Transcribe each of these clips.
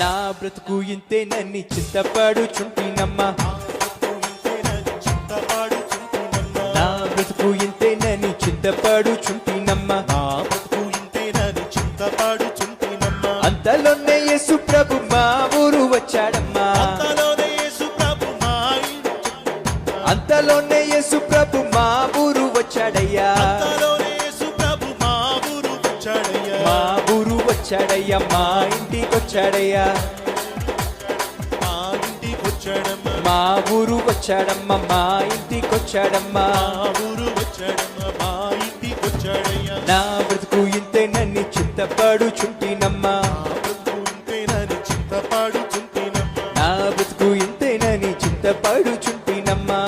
నా బ్రతుకు ఇంతేనని చింతపడుచుంటినమ్మా నా బ్రతుకు ఇంతేనని చింతపడుచుంటినమ్మా అంతలోనే యేసు ప్రభు మా ఊరు వచ్చాడమ్మా అంతలోనే యేసు ప్రభు మా ఊరు వచ్చాడయ్యా మా ఊరు వచ్చాడయ్యా మా ఇంటికొచ్చాడయ్యా మా ఊరు వచ్చాడమ్మా మా ఇంటికొచ్చాడమ్మా నా బ్రతుకు ఇంతేనని చింతపడుచుంటినమ్మా నా బ్రతుకు ఇంతేనని చింతపడుచుంటినమ్మా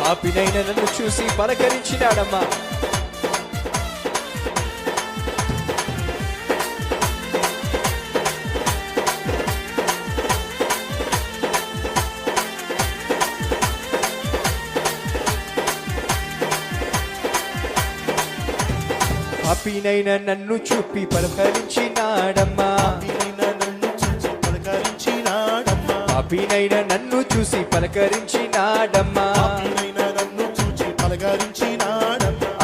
పాపినైన నన్ను చూసి పలకరించినాడమ్మా పాపినైన నన్ను చూపి పలకరించినాడమ్మా పాపినైన నన్ను చూసి పలకరించినాడమ్మా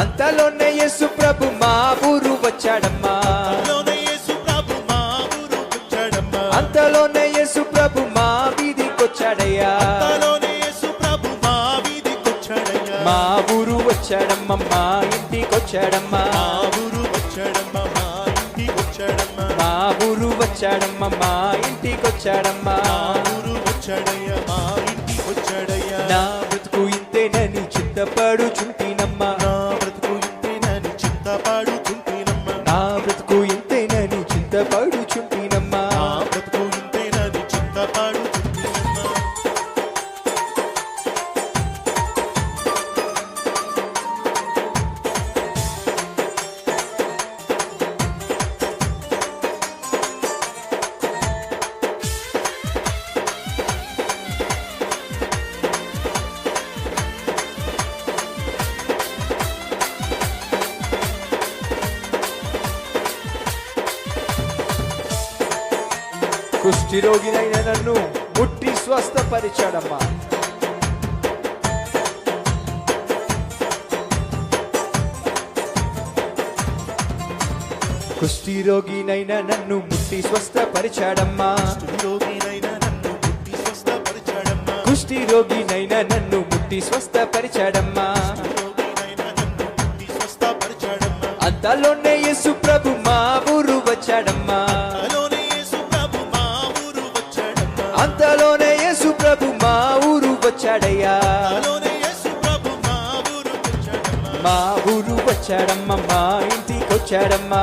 అంతలోనే యేసు ప్రభు మా ఊరు వచ్చాడమ్మా అంతలోనే యేసు ప్రభు మా వీధికొచ్చాడయ్యా మా ఊరు వచ్చాడమ్మా మా ఇంటికొచ్చాడమ్మా మా ఊరు వచ్చాడమ్మా మా ఇంటికొచ్చాడమ్మా నా బ్రతుకు ఇంతేనని చింతపడుచుంటినమ్మా నా బ్రతుకు ఇంతేనని చింతపడుచుంటినమ్మా కుష్ఠిరోగినైన నన్ను ముట్టి స్వస్థపరిచాడమ్మా కుష్ఠిరోగినైన నన్ను ముట్టి స్వస్థపరిచాడమ్మా కుష్ఠిరోగినైన నన్ను ముట్టి స్వస్థపరిచాడమ్మా అంతలోనే యేసు ప్రభు మా ఊరు వచ్చాడమ్మా అంతలోనే యేసు ప్రభు మా ఊరు వచ్చాడయ్యా మా ఊరు వచ్చాడమ్మా మా ఇంటికొచ్చాడమ్మా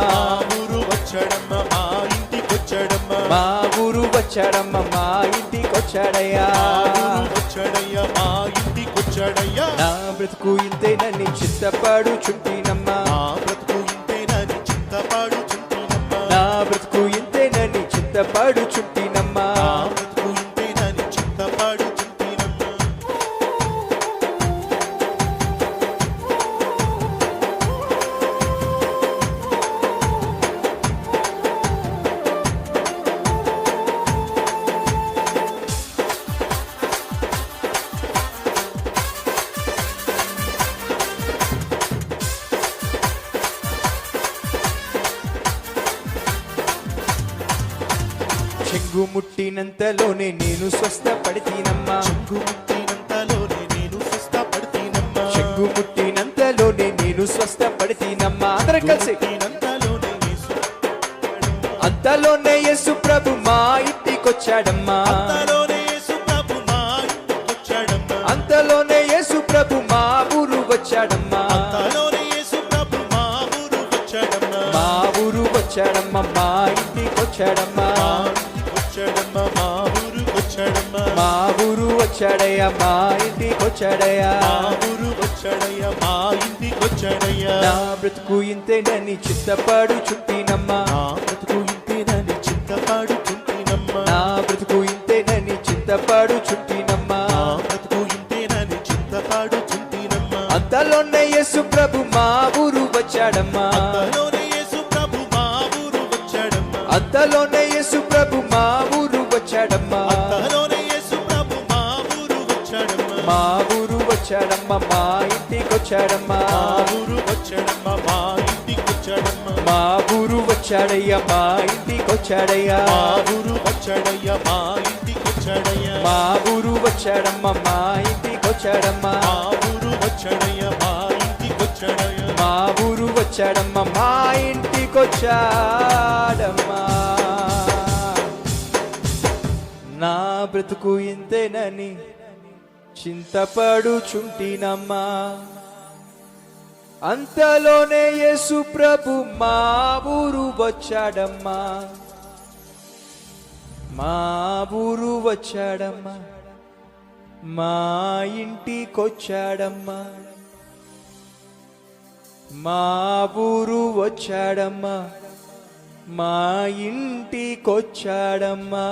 మా ఊరు వచ్చాడమ్మా మా ఇంటికొచ్చాడయ్యా నా బ్రతుకు ఇంతేనని చింతపడుచుంటినమ్మా నా బ్రతుకు ఇంతేనని చింతపడుచుంటినమ్మా చెంగు ముట్టినంతలోనే నేను స్వస్థపడితేనమ్మా చెంగు ముట్టినంతలోనే నేను స్వస్థపడితేనమ్మా అందరం కలిసి అంతలోనే యేసు ప్రభు మా ఇంటికొచ్చాడమ్మా అంతలోనే యేసు ప్రభు మా ఊరు వచ్చాడమ్మా మా ఊరు వచ్చాడమ్మా మా ఇంటికొచ్చాడమ్మా మా ఊరు వచ్చాడయ్యా మా ఇంటికొచ్చాడయ్యా నా బ్రతుకు ఇంతేనని చింతపడుచుంటినమ్మా చింతపడుచుంటినమ్మా. నా బ్రతుకు ఇంతేనని చింతపడుచుంటినమ్మా. అంతలోనే యేసు ప్రభు మా ఊరు వచ్చాడమ్మా. అంతలోనే యేసు ప్రభు మా ఊరు వచ్చాడమ్మా. అంతలోనే యేసు ప్రభు మా ఊరు వచ్చాడమ్మా. అంతలోనే యేసు ప్రభు మా ఊరు వచ్చాడమ్మా. మా ఊరు వచ్చాడమ్మా, మా ఇంటికొచ్చాడమ్మా. మా ఊరు వచ్చాడమ్మా, మా ఇంటికొచ్చాడమ్మా. మా ఊరు వచ్చాడయ్యా, మా ఇంటికొచ్చాడయ్యా. మా ఊరు వచ్చాడయ్యా, మా ఇంటికొచ్చాడయ్యా. మా ఊరు వచ్చాడమ్మా, మా ఇంటికొచ్చాడమ్మా. మా ఊరు వచ్చాడయ్యా, మా ఇంటికొచ్చాడయ్యా. మా ఊరు వచ్చాడమ్మా, మా ఇంటికొచ్చాడమ్మా. నా బ్రతుకు ఇంతేనని చింతపడుచుంటినమ్మా. అంతలోనే యేసు ప్రభు మా ఊరు వచ్చాడమ్మా. మా ఊరు వచ్చాడమ్మా, మా ఇంటికొచ్చాడమ్మా. మా ఊరు వచ్చాడమ్మా, మా ఇంటికొచ్చాడమ్మా.